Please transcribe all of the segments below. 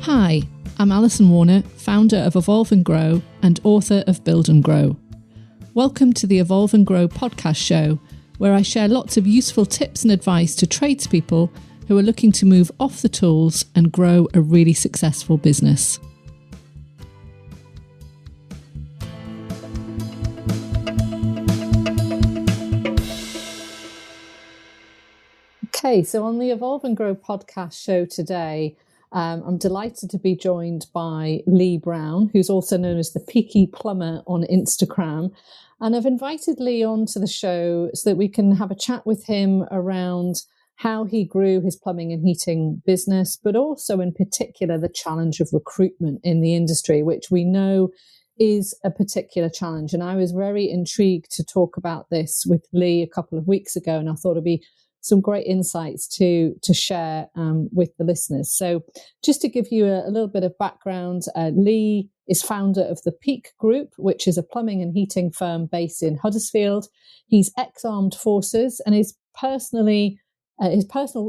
Hi, I'm Alison Warner, founder of Evolve and Grow and author of Build and Grow. Welcome to the Evolve and Grow podcast show, where I share lots of useful tips and advice to tradespeople who are looking to move off the tools and grow a really successful business. Okay, so on the Evolve and Grow podcast show today, I'm delighted to be joined by Lee Brown, who's also known as the Peaky Plumber on Instagram. And I've invited Lee onto the show so that we can have a chat with him around how he grew his plumbing and heating business, but also in particular the challenge of recruitment in the industry, which we know is a particular challenge. And I was very intrigued to talk about this with Lee a couple of weeks ago, and I thought it'd be some great insights to share with the listeners. So just to give you a little bit of background, Lee is founder of the Peak Group, which is a plumbing and heating firm based in Huddersfield. He's ex-armed forces, and his personal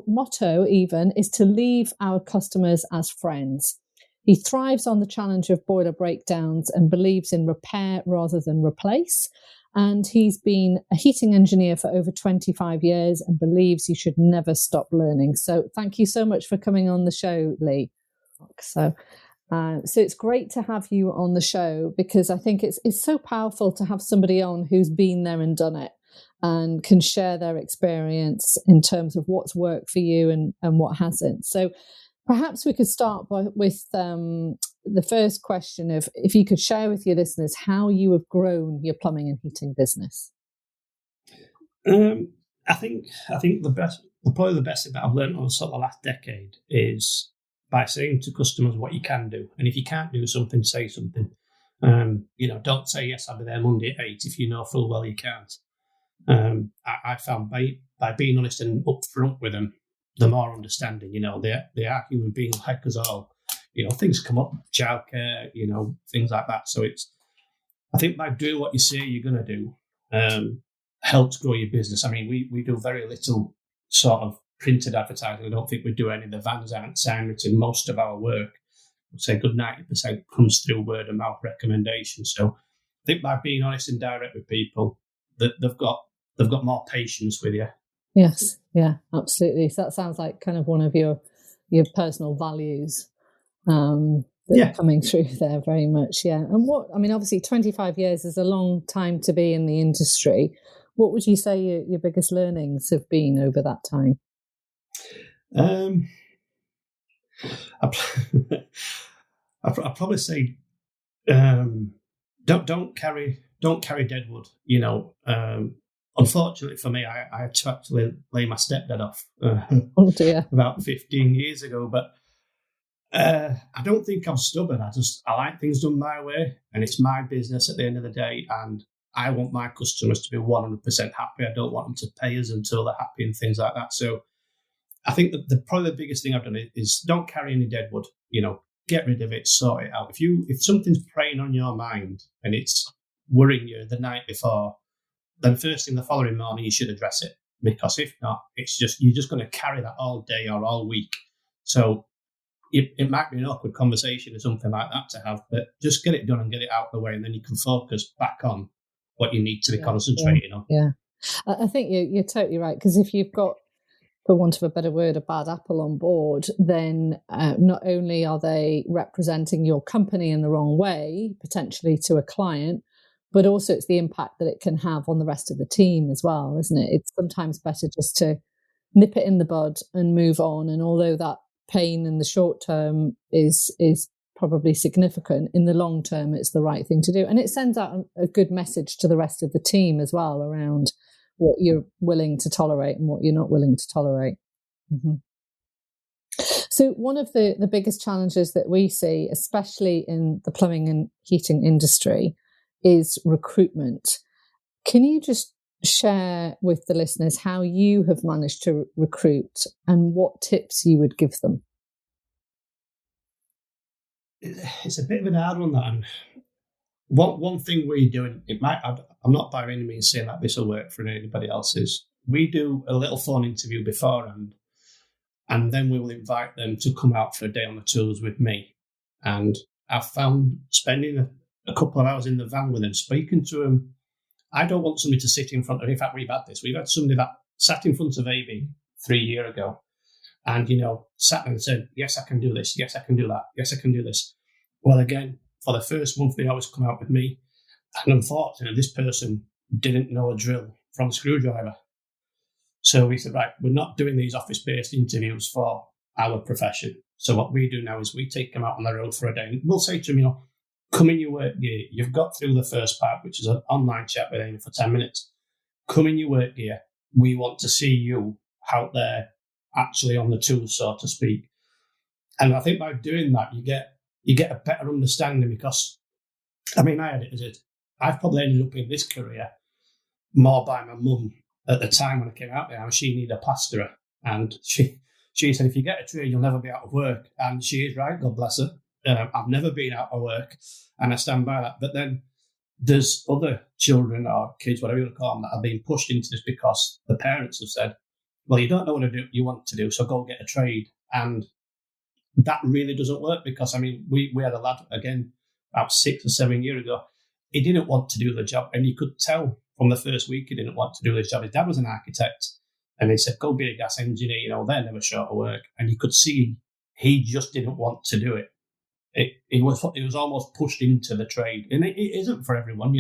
motto even is to leave our customers as friends. He thrives on the challenge of boiler breakdowns and believes in repair rather than replace. And he's been a heating engineer for over 25 years and believes you should never stop learning. So thank you so much for coming on the show, Lee. So it's great to have you on the show, because I think it's so powerful to have somebody on who's been there and done it and can share their experience in terms of what's worked for you and what hasn't. So perhaps we could start with the first question of if you could share with your listeners how you have grown your plumbing and heating business. I think probably the best thing that I've learned over sort of the last decade is by saying to customers what you can do, and if you can't do something, say something. Don't say yes, I'll be there Monday at 8 if you know full well you can't. I found by being honest and upfront with them, the more understanding. They are human beings like us all. Things come up, childcare, things like that. So I think by doing what you say you're going to do, helps grow your business. I mean, we do very little sort of printed advertising. I don't think we do any. The vans aren't signed in most of our work. I'd say a good 90% comes through word of mouth recommendations. So I think by being honest and direct with people, that they've got more patience with you. Yes, yeah, absolutely. So that sounds like kind of one of your personal values. Coming through there very much, yeah. And obviously 25 years is a long time to be in the industry. What would you say your biggest learnings have been over that time? I'd probably say don't carry deadwood. Unfortunately for me, I had to actually lay my stepdad off oh dear. about 15 years ago, but I don't think I'm stubborn. I like things done my way, and it's my business at the end of the day, and I want my customers to be 100% happy. I don't want them to pay us until they're happy and things like that. So I think that probably the biggest thing I've done is don't carry any deadwood. Get rid of it, sort it out. If something's preying on your mind and it's worrying you the night before, then first thing the following morning you should address it, because if not, you're just going to carry that all day or all week. So it might be an awkward conversation or something like that to have, but just get it done and get it out of the way, and then you can focus back on what you need to be concentrating on. Yeah, I think you're totally right, because if you've got, for want of a better word, a bad apple on board, then not only are they representing your company in the wrong way, potentially to a client, but also it's the impact that it can have on the rest of the team as well, isn't it? It's sometimes better just to nip it in the bud and move on. And although that pain in the short term is probably significant, in the long term it's the right thing to do, and it sends out a good message to the rest of the team as well around what you're willing to tolerate and what you're not willing to tolerate. Mm-hmm. So one of the biggest challenges that we see, especially in the plumbing and heating industry, is recruitment. Can you just share with the listeners how you have managed to recruit and what tips you would give them? It's a bit of an hard one, that. And one thing we're doing, I'm not by any means saying that this will work for anybody else, is we do a little phone interview beforehand, and then we will invite them to come out for a day on the tools with me. And I've found spending a couple of hours in the van with them, speaking to them. I don't want somebody to sit in front of. In fact, we've had this. We've had somebody that sat in front of AB 3 years ago, and sat there and said, "Yes, I can do this. Yes, I can do that. Yes, I can do this." Well, again, for the first month, they always come out with me, and unfortunately, this person didn't know a drill from a screwdriver. So we said, right, we're not doing these office-based interviews for our profession. So what we do now is we take them out on the road for a day, and we'll say to them, come in your work gear. You've got through the first part, which is an online chat with Amy for 10 minutes. Come in your work gear. We want to see you out there actually on the tools, so to speak. And I think by doing that, you get a better understanding, because, I had it as I've probably ended up in this career more by my mum at the time when I came out there. She needed a plasterer, and she said, if you get a trade, you'll never be out of work. And she is right, God bless her. I've never been out of work, and I stand by that. But then there's other children or kids, whatever you want to call them, that have been pushed into this because the parents have said, well, you don't know what you want to do, so go get a trade. And that really doesn't work, because, we had a lad, again, about 6 or 7 years ago. He didn't want to do the job, and you could tell from the first week he didn't want to do this job. His dad was an architect, and he said, go be a gas engineer, they're never short of work. And you could see he just didn't want to do it. It was almost pushed into the trade, and it isn't for everyone.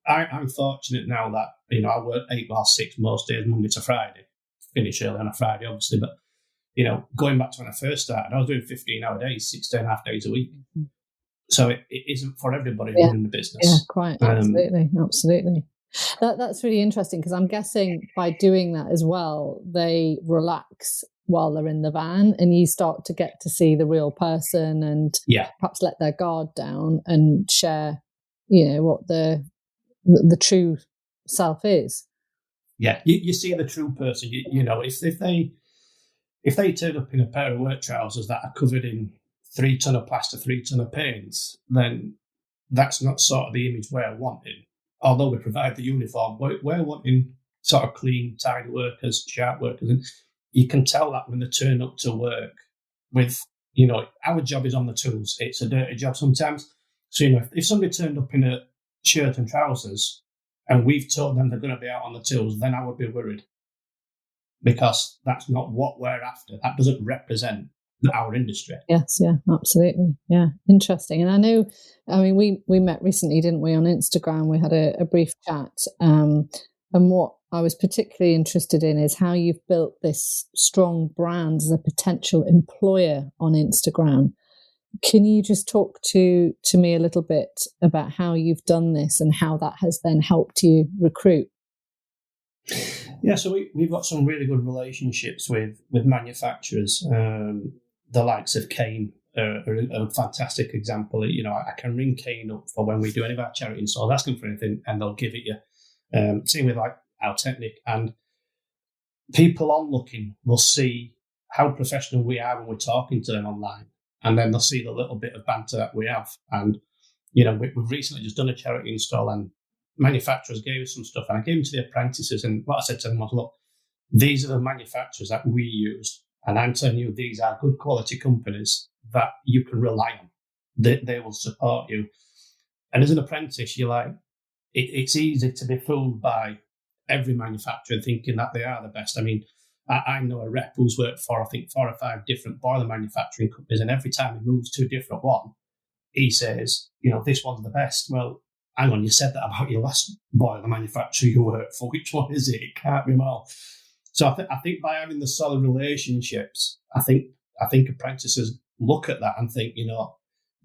I'm fortunate now that I work 8 or 6 most days, Monday to Friday. Finish early on a Friday, obviously, but going back to when I first started, I was doing 15-hour days, 16.5 days a week. Mm-hmm. So it isn't for everybody running the business. Yeah, quite absolutely. That's really interesting, because I'm guessing by doing that as well, they relax while they're in the van, and you start to get to see the real person, and perhaps let their guard down and share, what the true self is. Yeah, you see the true person. If they turn up in a pair of work trousers that are covered in 3 ton of plaster, 3 ton of paints, then that's not sort of the image we're wanting. Although we provide the uniform, we're wanting sort of clean, tidy workers, sharp workers. And you can tell that when they turn up to work with, our job is on the tools. It's a dirty job sometimes. So, if somebody turned up in a shirt and trousers and we've told them they're going to be out on the tools, then I would be worried, because that's not what we're after. That doesn't represent our industry. Yes, yeah, absolutely. Yeah, interesting. And I know, we met recently, didn't we, on Instagram? We had a brief chat. And what I was particularly interested in is how you've built this strong brand as a potential employer on Instagram. Can you just talk to me a little bit about how you've done this and how that has then helped you recruit? Yeah, so we've got some really good relationships with manufacturers. The likes of Kane are a fantastic example. I can ring Kane up for when we do any of our charity installs, ask them for anything, and they'll give it you. Same with like our Technic, and people on looking will see how professional we are when we're talking to them online, and then they'll see the little bit of banter that we have. And we've recently just done a charity install, and manufacturers gave us some stuff, and I gave them to the apprentices, and what I said to them was, look, these are the manufacturers that we use, and I'm telling you, these are good quality companies that you can rely on. They will support you. And as an apprentice, you're like, it's easy to be fooled by every manufacturer thinking that they are the best. I know a rep who's worked for, I think, 4 or 5 different boiler manufacturing companies, and every time he moves to a different one, he says, this one's the best. Well, hang on, you said that about your last boiler manufacturer you worked for. Which one is it? It can't be them all. So I think by having the solid relationships, I think apprentices look at that and think,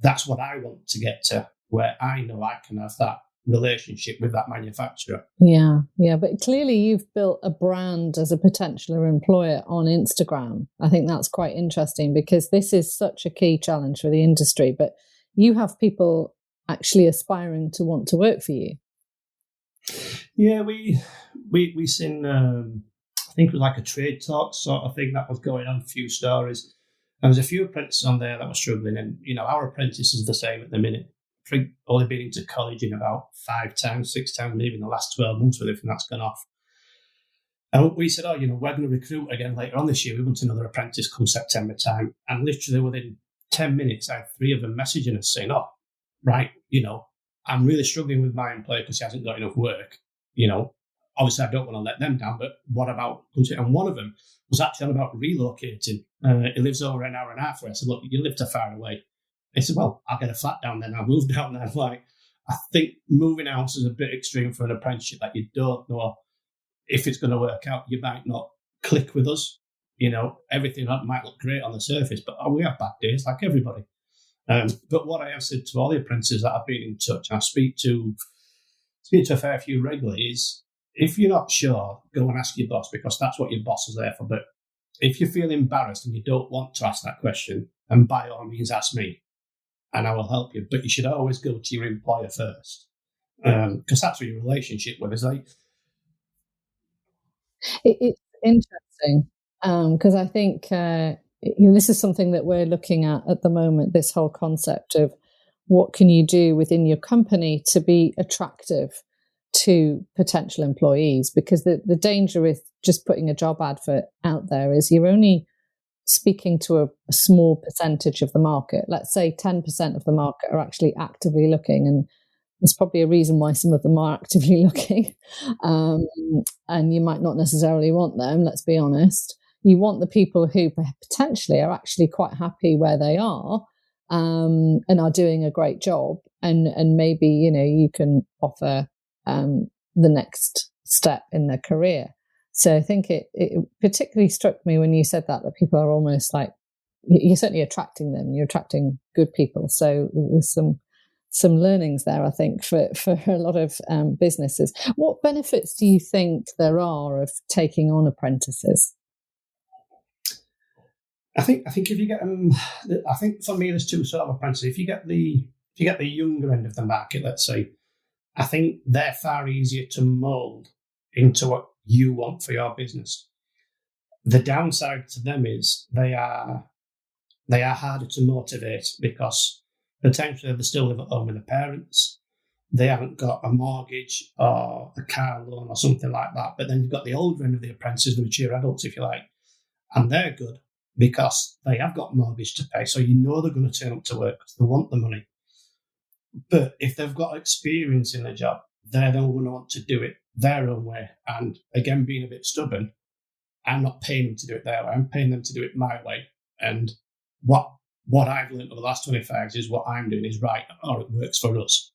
that's what I want to get to, where I know I can have that relationship with that manufacturer. Yeah. But clearly you've built a brand as a potential employer on Instagram. I think that's quite interesting, because this is such a key challenge for the industry, but you have people actually aspiring to want to work for you. Yeah, we seen, I think it was like a trade talk sort of thing that was going on, a few stories. And there's a few apprentices on there that were struggling, and our apprentices are the same at the minute. I've only been into college in about 5 times, 6 times, maybe in the last 12 months with everything that's gone off. And we said, we're going to recruit again later on this year. We want another apprentice come September time. And literally within 10 minutes, I had 3 of them messaging us saying, right, I'm really struggling with my employer because he hasn't got enough work. Obviously I don't want to let them down, but what about, and one of them was actually on about relocating. He lives over an hour and a half away. I said, look, you live too far away. He said, well, I'll get a flat down there. I'll move down there. Like, I think moving house is a bit extreme for an apprenticeship that you don't know if it's going to work out. You might not click with us. Everything might look great on the surface, but we have bad days like everybody. But what I have said to all the apprentices that I've been in touch, and I speak to a fair few regularly, is if you're not sure, go and ask your boss, because that's what your boss is there for. But if you feel embarrassed and you don't want to ask that question, then by all means ask me and I will help you. But you should always go to your employer first, because that's what your relationship with is like. It's interesting because I think this is something that we're looking at the moment, this whole concept of what can you do within your company to be attractive to potential employees, because the danger with just putting a job advert out there is you're only speaking to a small percentage of the market. Let's say 10% of the market are actually actively looking, and there's probably a reason why some of them are actively looking, and you might not necessarily want them, let's be honest. You want the people who potentially are actually quite happy where they are, and are doing a great job, and maybe you can offer the next step in their career. So I think it particularly struck me when you said that people are almost like, you're certainly attracting them, you're attracting good people. So there's some learnings there, I think, for a lot of businesses. What benefits do you think there are of taking on apprentices? I think if you get I think for me there's 2 sort of apprentices. If you get the younger end of the market, let's say, I think they're far easier to mould into what you want for your business. The downside to them is they are harder to motivate because potentially they still live at home with their parents. They haven't got a mortgage or a car loan or something like that. But then you've got the older end of the apprentices, the mature adults, if you like, and they're good because they have got mortgage to pay. So they're going to turn up to work because they want the money. But if they've got experience in the job, they're going to want to do it their own way. And again, being a bit stubborn, I'm not paying them to do it their way. I'm paying them to do it my way. And what I've learned over the last 25 years is what I'm doing is right, or it works for us.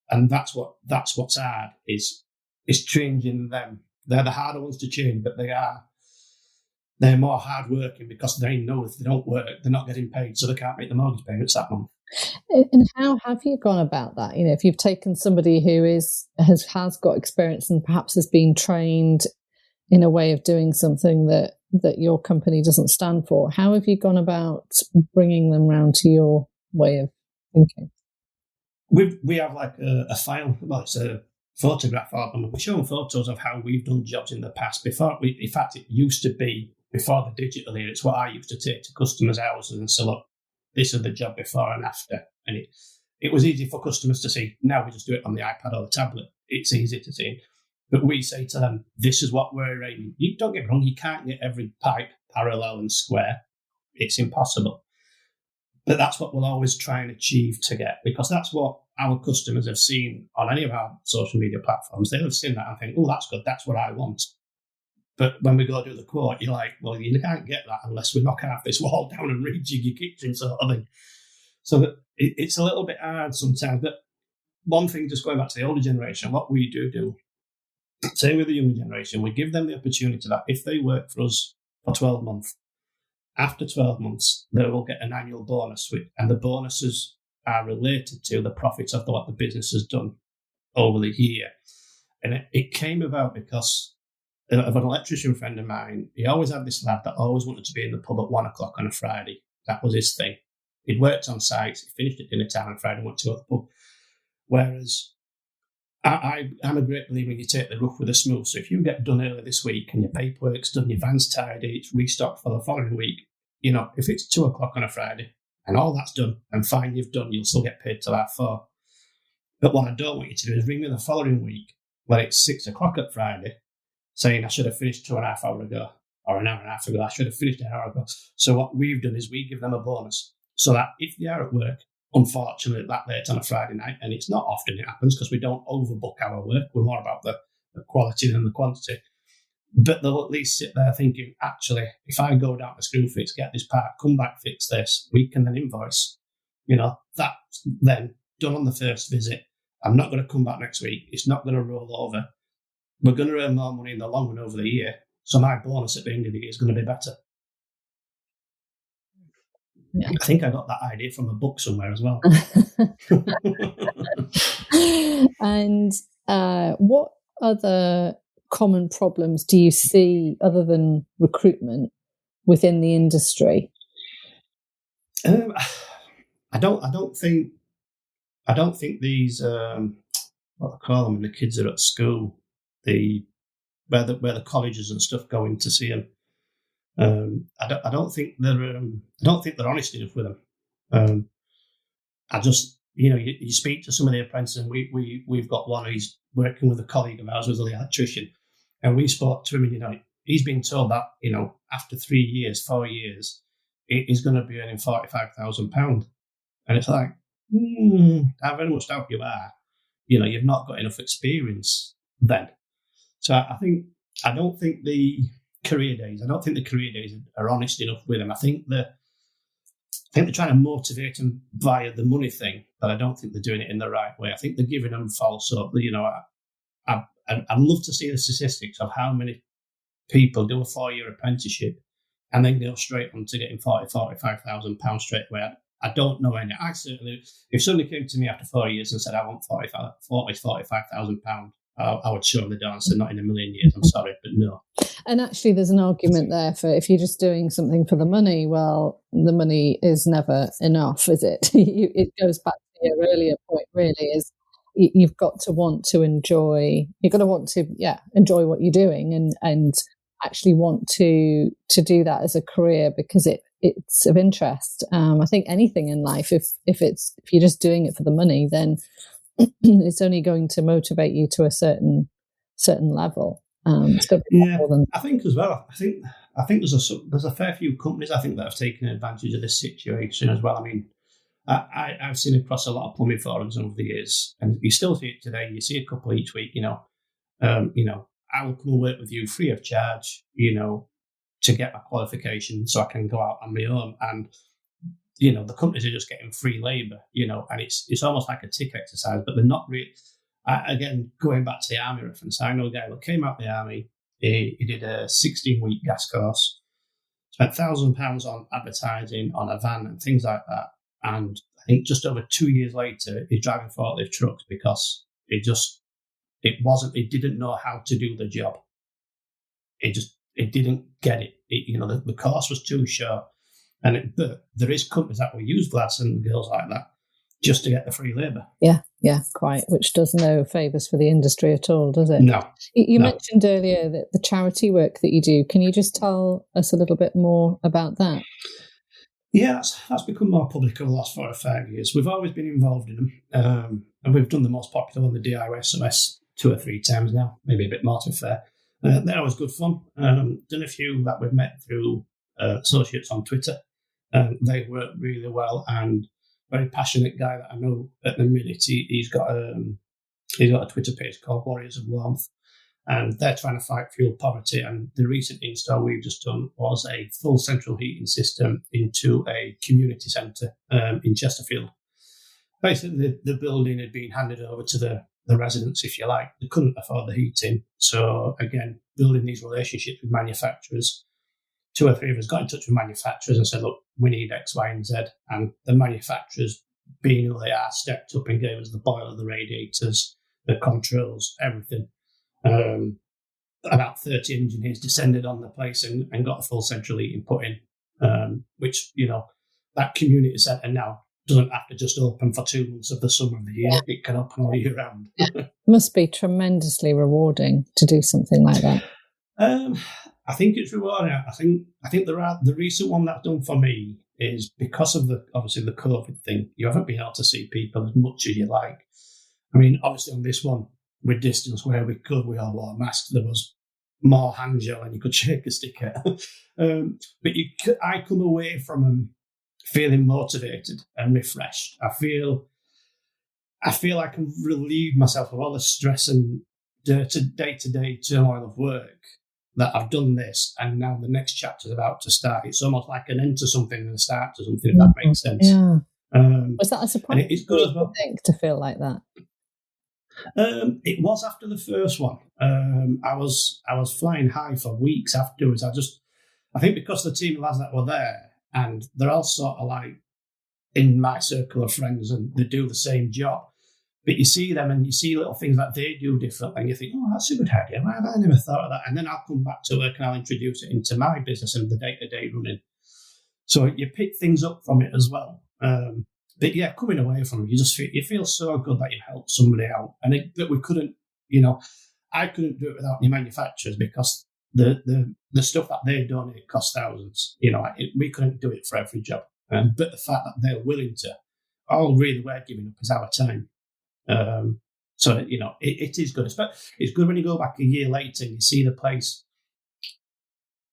And that's what's hard is changing them. They're the harder ones to change, but they're more hard working because they know if they don't work, they're not getting paid, so they can't make the mortgage payments that month. And how have you gone about that? If you've taken somebody who has got experience and perhaps has been trained in a way of doing something that your company doesn't stand for, how have you gone about bringing them round to your way of thinking? We have like a file. Well, it's a photograph album. We show them photos of how we've done jobs in the past. In fact, it used to be before the digital era. It's what I used to take to customers' houses and say, look, this is the job before and after. And it was easy for customers to see. Now we just do it on the iPad or the tablet. It's easy to see. But we say to them, this is what we're aiming. You don't get me wrong, you can't get every pipe parallel and square. It's impossible. But that's what we'll always try and achieve to get, because that's what our customers have seen on any of our social media platforms. They'll have seen that and think, oh, that's good, that's what I want. But when we go do the quote, you're like, well, you can't get that unless we knock half this wall down and rejig your kitchen sort of thing. So it's a little bit hard sometimes. But one thing, just going back to the older generation, what we do, say with the younger generation, we give them the opportunity that if they work for us for 12 months, after 12 months, they will get an annual bonus, and the bonuses are related to the profits of what the business has done over the year. And it came about because of an electrician friend of mine. He always had this lad that always wanted to be in the pub at 1 o'clock on a Friday. That was his thing. He'd worked on sites, he finished at dinner time on Friday and went to the pub. Whereas I'm a great believer in you take the rough with the smooth. So if you get done early this week and your paperwork's done, your van's tidy, it's restocked for the following week, if it's 2 o'clock on a Friday and all that's done and fine you've done, you'll still get paid till 4:30. But what I don't want you to do is ring me the following week when it's 6 o'clock at Friday saying I should have finished 2.5 hours ago or an hour and a half ago. I should have finished an hour ago. So what we've done is we give them a bonus so that if they are at work, unfortunately, that late on a Friday night, and it's not often it happens because we don't overbook our work. We're more about the quality than the quantity. But they'll at least sit there thinking, actually, if I go down to Screwfix, get this part, come back, fix this, we can then invoice. That's then done on the first visit. I'm not going to come back next week. It's not going to roll over. We're going to earn more money in the long run over the year. So my bonus at the end of the year is going to be better. Yeah. I think I got that idea from a book somewhere as well. And what other common problems do you see other than recruitment within the industry? I don't think these what they call them when the kids are at school, where the colleges and stuff go in to see them. I don't think they're honest enough with them. I just you speak to some of the apprentices, and we've got one who's working with a colleague of ours who's an electrician, and we spoke to him, and he's been told that after 4 years, he's going to be earning £45,000, and it's like, I very much doubt you are. You've not got enough experience then. So I don't think the career days are honest enough with them. I think they're trying to motivate them via the money thing, but I don't think they're doing it in the right way. I think they're giving them false hope. I'd love to see the statistics of how many people do a 4-year apprenticeship and then go straight on to getting £45,000 straight away. I don't know any. I certainly, if somebody came to me after 4 years and said, I want £45,000, I would show them the door and say, not in a million years, I'm sorry, but no. And actually, there's an argument there for if you're just doing something for the money, well, the money is never enough, is it? It goes back to your earlier point, really, is you've got to want to enjoy, enjoy what you're doing and actually want to do that as a career because it's of interest. I think anything in life, if you're just doing it for the money, then it's only going to motivate you to a certain level. It's got to be more than. I think as well. I think there's a fair few companies I think that have taken advantage of this situation as well. I mean, I've seen across a lot of plumbing forums over the years, and you still see it today. You see a couple each week. I will come and work with you free of charge. To get my qualification, so I can go out on my own. And the companies are just getting free labour. And it's almost like a tick exercise, but they're not really. Again, going back to the army reference, I know a guy that came out of the army. He did a 16-week gas course, spent £1,000 on advertising, on a van and things like that. And I think just over 2 years later, he's driving forklift trucks because he didn't know how to do the job. It didn't get it. The course was too short. But there is companies that will use lads and girls like that just to get the free labour. Yeah, quite, which does no favours for the industry at all, does it? No. You mentioned earlier that the charity work that you do. Can you just tell us a little bit more about that? Yeah, that's become more public over the last 4 or 5 years. We've always been involved in them, and we've done the most popular one, the DIY 2 or 3 times now, maybe a bit more to be fair. They're always good fun. Done a few that we've met through associates on Twitter. They work really well, and very passionate guy that I know at the minute. He's got a Twitter page called Warriors of Warmth, and they're trying to fight fuel poverty. And the recent install we've just done was a full central heating system into a community centre in Chesterfield. Basically, the building had been handed over to the residents, if you like. They couldn't afford the heating. So again, building these relationships with manufacturers. 2 or 3 of us got in touch with manufacturers and said, look, we need X, Y, and Z. And the manufacturers, being who they are, stepped up and gave us the boiler, the radiators, the controls, everything. About 30 engineers descended on the place and got a full central heating put in, which, that community centre now doesn't have to just open for 2 months of the summer of the year. It can open all year round. Must be tremendously rewarding to do something like that. I think it's rewarding. I think the recent one that's done for me is because of the COVID thing. You haven't been able to see people as much as you like. I mean, obviously on this one, with distance where we could, we all wore masks. There was more hand gel than you could shake a stick at. But I come away from them feeling motivated and refreshed. I feel I can relieve myself of all the stress and day-to-day turmoil of work, that I've done this and now the next chapter is about to start. It's almost like an end to something and a start to something, if that makes sense. Yeah. Was that a surprise? And it's good as well. I think, to feel like that. It was after the first one. I was flying high for weeks afterwards. I think because the team of lads that were there, and they're all sort of like in my circle of friends, and they do the same job. But you see them and you see little things that they do differently, and you think, oh, that's a good idea. Why have I never thought of that? And then I'll come back to work and I'll introduce it into my business and the day-to-day running. So you pick things up from it as well. But yeah, coming away from it, you feel so good that you've helped somebody out. And that we couldn't, I couldn't do it without any manufacturers, because the stuff that they've done, it cost thousands. We couldn't do it for every job. But the fact that they're willing to, all really we're giving up is our time. So it is good. It's good when you go back a year later and you see the place.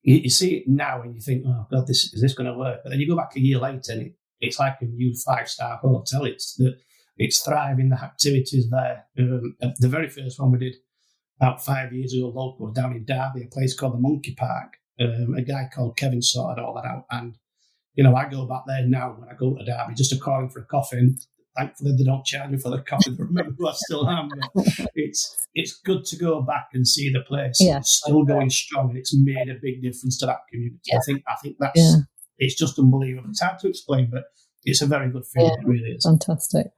You see it now and you think, oh God, is this going to work? But then you go back a year later and it's like a new 5-star hotel. It's thriving. The activities there. The very first one we did about 5 years ago, local, down in Derby, a place called the Monkey Park. A guy called Kevin sorted all that out, and I go back there now when I go to Derby just to call him for a coffee. And thankfully, they don't charge me for the coffee. They remember who I still am. But it's good to go back and see the place. Yeah, it's still going strong, and it's made a big difference to that community. Yeah. I think that's it's just unbelievable. It's hard to explain, but it's a very good feeling. Yeah. It really is. Fantastic.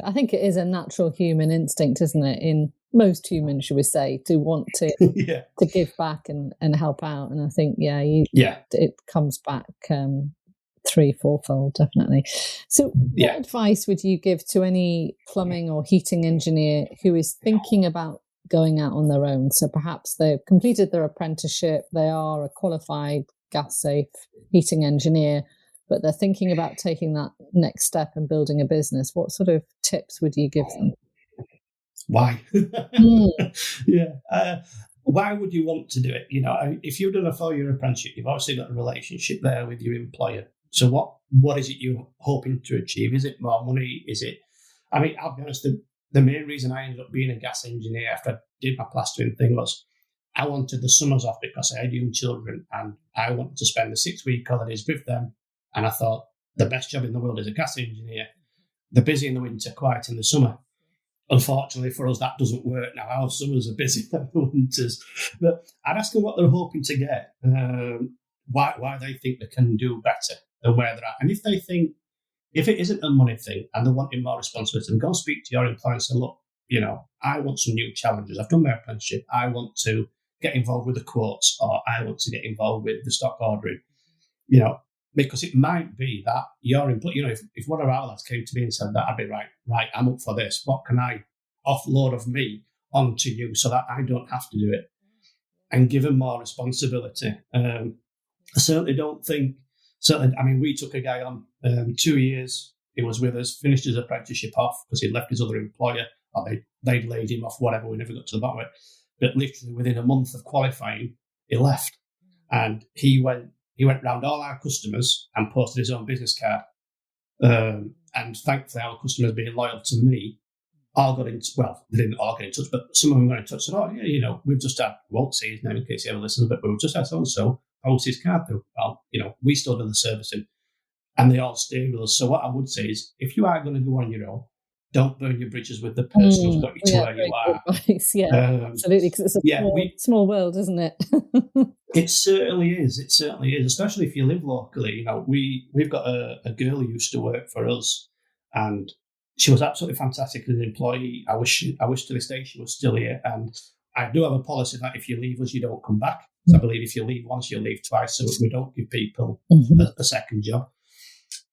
I think it is a natural human instinct, isn't it, in most humans, should we say, to want to to give back and help out. And I think it comes back 3-4-fold, definitely. So what advice would you give to any plumbing or heating engineer who is thinking about going out on their own? So perhaps they've completed their apprenticeship, they are a qualified gas safe heating engineer, but they're thinking about taking that next step and building a business. What sort of tips would you give them? Why? Why would you want to do it? If you've done a 4-year apprenticeship, you've obviously got a relationship there with your employer. So what is it you're hoping to achieve? Is it more money? I'll be honest, the main reason I ended up being a gas engineer after I did my plastering thing was I wanted the summers off because I had young children and I wanted to spend the 6-week holidays with them. And I thought the best job in the world is a gas engineer. They're busy in the winter, quiet in the summer. Unfortunately for us, that doesn't work now. Our summers are busy than the winters. But I'd ask them what they're hoping to get, why they think they can do better than where they're at. And if they think, if it isn't a money thing and they're wanting more responsibility, then go and speak to your employer and say, look, I want some new challenges. I've done my apprenticeship. I want to get involved with the quotes, or I want to get involved with the stock ordering, because it might be that your employer, if one of our lads came to me and said that, I'd be right, I'm up for this. What can I offload of me onto you so that I don't have to do it, and give him more responsibility? I certainly don't think, we took a guy on 2 years. He was with us, finished his apprenticeship off because he'd left his other employer, or they'd laid him off, whatever. We never got to the bottom of it. But literally within a month of qualifying, he left. And he went round all our customers and posted his own business card. And thankfully, our customers, being loyal to me, all got in. Well, they didn't all get in touch, but some of them got in touch. Said, "Oh, yeah, we've just had, won't say his name in case he ever listens, but we've just had so and so post his card through." Well, we still do the servicing, and they all stay with us. So what I would say is, if you are going to go on your own, don't burn your bridges with the person who's got you to where you are. Advice. Absolutely, because it's a small world, isn't it? It certainly is. It certainly is, especially if you live locally. We've got a girl who used to work for us, and she was absolutely fantastic as an employee. I wish to this day she was still here. And I do have a policy that if you leave us, you don't come back. So I believe if you leave once, you leave twice. So we don't give people a second job.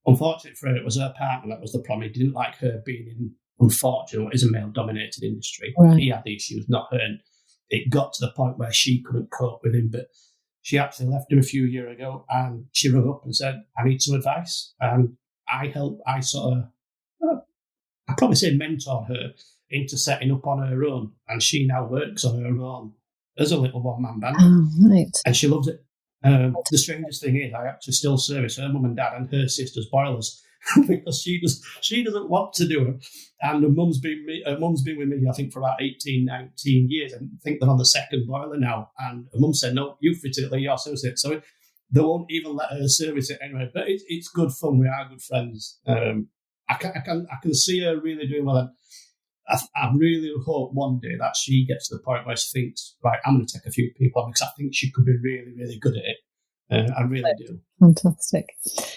Unfortunately for her, it was her partner that was the problem. He didn't like her being in, unfortunately, what is a male-dominated industry. Right. He had the issues, not her. And it got to the point where she couldn't cope with him. But she actually left him a few years ago, and she rang up and said, I need some advice. And I probably say mentored her into setting up on her own. And she now works on her own as a little one-man band. Oh, right. And she loves it. The strangest thing is I actually still service her mum and dad and her sister's boilers because she doesn't want to do it. And her mum's been with me, I think, for about 18, 19 years. I think they're on the second boiler now. And her mum said, no, you fit it, let you service it. So they won't even let her service it anyway. But it's good fun. We are good friends. I can see her really doing well. I really hope one day that she gets to the point where she thinks, right, I'm going to take a few people on because I think she could be really, really good at it. I really do. Fantastic.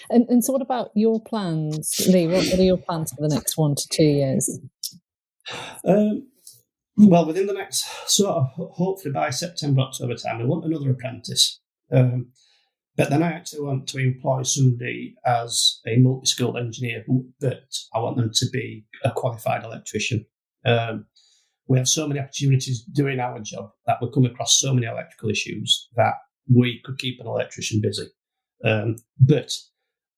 And so what about your plans, Lee? What are your plans for the next 1 to 2 years? Well, within the next, hopefully by September, October time, we want another apprentice. But then I actually want to employ somebody as a multi-skilled engineer, but I want them to be a qualified electrician. We have so many opportunities doing our job that we come across so many electrical issues that we could keep an electrician busy. But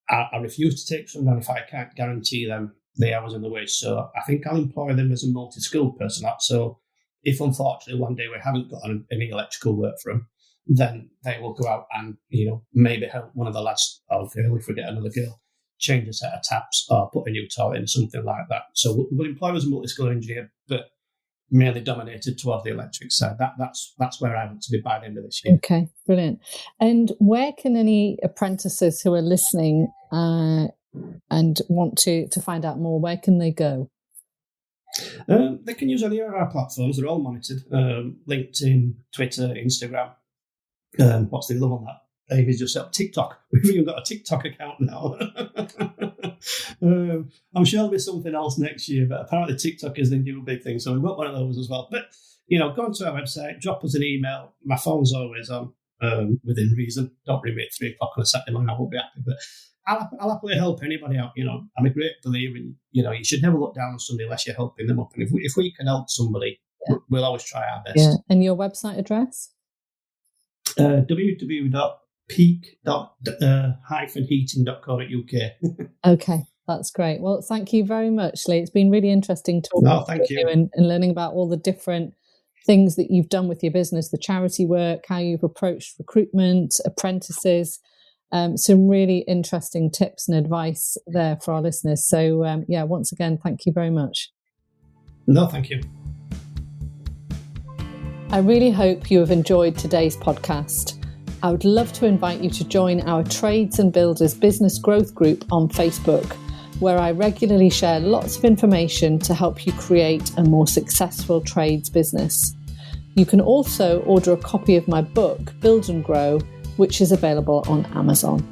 I refuse to take someone on if I can't guarantee them the hours and the wage. So I think I'll employ them as a multi-skilled person. So if unfortunately one day we haven't got any electrical work for them, then they will go out and, maybe help one of the lads or girl, if we get another girl, change a set of taps or put a new toilet in, something like that. So we'll employ as a multi-skilled engineer, but mainly dominated towards the electric side. That's where I want to be by the end of this year. Okay, brilliant. And where can any apprentices who are listening and want to find out more, where can they go? They can use any of our platforms. They're all monitored. LinkedIn, Twitter, Instagram. What's the other one that David's just set up? TikTok. We've even got a TikTok account now. I'm sure there'll be something else next year, but apparently TikTok is the new big thing, so we've got one of those as well. But, go onto our website, drop us an email. My phone's always on, within reason. Don't ring me at 3 o'clock on a Saturday morning, I won't be happy. But I'll happily help anybody out. I'm a great believer in, you should never look down on somebody unless you're helping them up. And if we can help somebody, we'll always try our best. Yeah. And your website address? www.peak-heating.co.uk. Okay, that's great. Well, thank you very much, Lee. It's been really interesting talking to you and learning about all the different things that you've done with your business, the charity work, how you've approached recruitment, apprentices. Some really interesting tips and advice there for our listeners. So, once again, thank you very much. No, thank you. I really hope you have enjoyed today's podcast. I would love to invite you to join our Trades and Builders Business Growth Group on Facebook, where I regularly share lots of information to help you create a more successful trades business. You can also order a copy of my book, Build and Grow, which is available on Amazon.